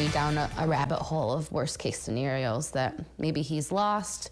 me down a rabbit hole of worst case scenarios, that maybe he's lost.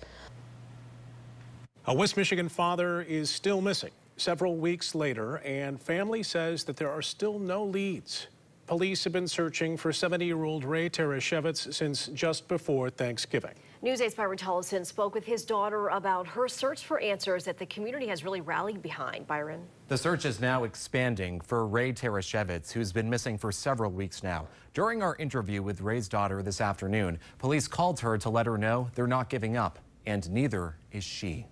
A West Michigan father is still missing several weeks later, and family says that there are still no leads. Police have been searching for 70-year-old Ray Tarashevitz since just before Thanksgiving. News 8's Byron Tollefson spoke with his daughter about her search for answers that the community has really rallied behind. Byron. The search is now expanding for Ray Tarashevitz, who's been missing for several weeks now. During our interview with Ray's daughter this afternoon, police called her to let her know they're not giving up, and neither is she.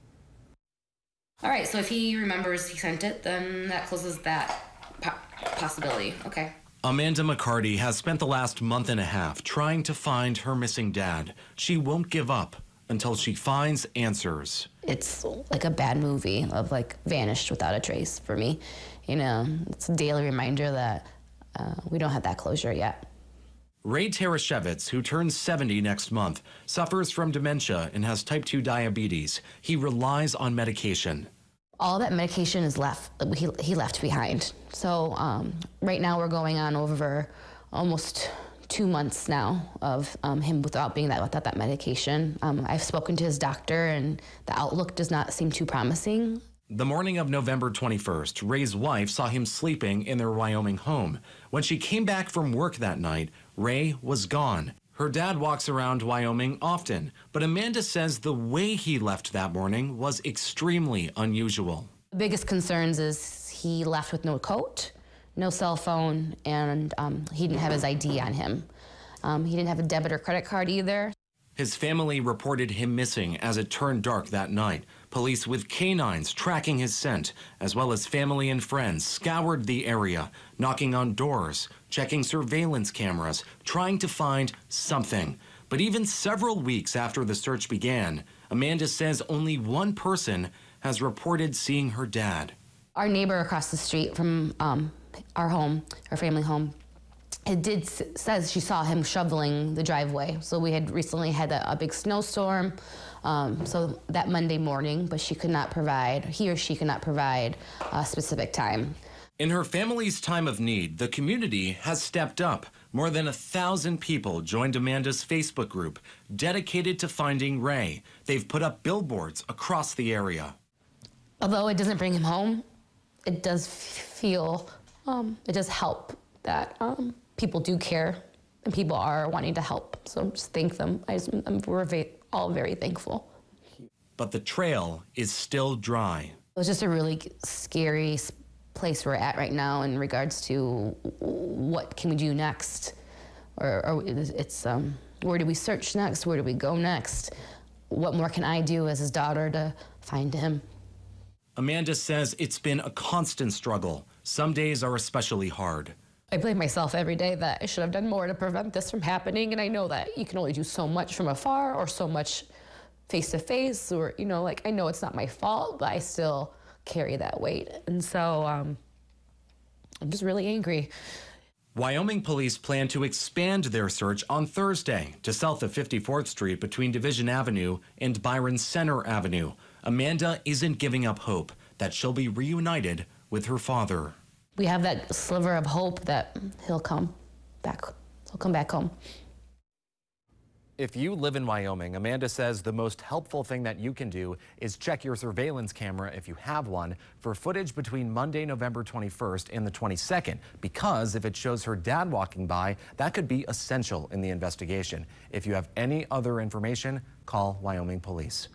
All right, so if he remembers he sent it, then that closes that possibility. Okay. Amanda McCarty has spent the last month and a half trying to find her missing dad. She won't give up until she finds answers. It's like a bad movie of like vanished without a trace for me. You know, it's a daily reminder that we don't have that closure yet. Ray Tarashevitz, who turns 70 next month, suffers from dementia and has type 2 diabetes. He relies on medication. All that medication is left, he left behind. So right now we're going on over almost 2 months now of him without that medication. I've spoken to his doctor, and the outlook does not seem too promising. The morning of November 21st, Ray's wife saw him sleeping in their Wyoming home. When she came back from work that night, Ray was gone. Her dad walks around Wyoming often, but Amanda says the way he left that morning was extremely unusual. The biggest concerns is he left with no coat, no cell phone, and he didn't have his ID on him. He didn't have a debit or credit card either. His family reported him missing as it turned dark that night. Police with canines tracking his scent, as well as family and friends, scoured the area, knocking on doors, checking surveillance cameras, trying to find something. But even several weeks after the search began, Amanda says only one person has reported seeing her dad. Our neighbor across the street from our home, our family home, says she saw him shoveling the driveway. So we had recently had a big snowstorm, so that Monday morning, but he or she could not provide a specific time. In her family's time of need, the community has stepped up. More than 1,000 people joined Amanda's Facebook group, dedicated to finding Ray. They've put up billboards across the area. Although it doesn't bring him home, it does feel, it does help that people do care and people are wanting to help. So just thank them. We're all very thankful. But the trail is still dry. It was just a really scary place we're at right now in regards to what can we do next, or it's where do we search next, where do we go next, what more can I do as his daughter to find him. Amanda says it's been a constant struggle. Some days are especially hard. I blame myself every day that I should have done more to prevent this from happening, and I know that you can only do so much from afar or so much face to face, or like I know it's not my fault, but I still carry that weight. And so I'm just really angry. Wyoming police plan to expand their search on Thursday to south of 54th Street between Division Avenue and Byron Center Avenue. Amanda isn't giving up hope that she'll be reunited with her father. We have that sliver of hope that he'll come back. He'll come back home. If you live in Wyoming, Amanda says the most helpful thing that you can do is check your surveillance camera, if you have one, for footage between Monday, November 21st and the 22nd, because if it shows her dad walking by, that could be essential in the investigation. If you have any other information, call Wyoming Police.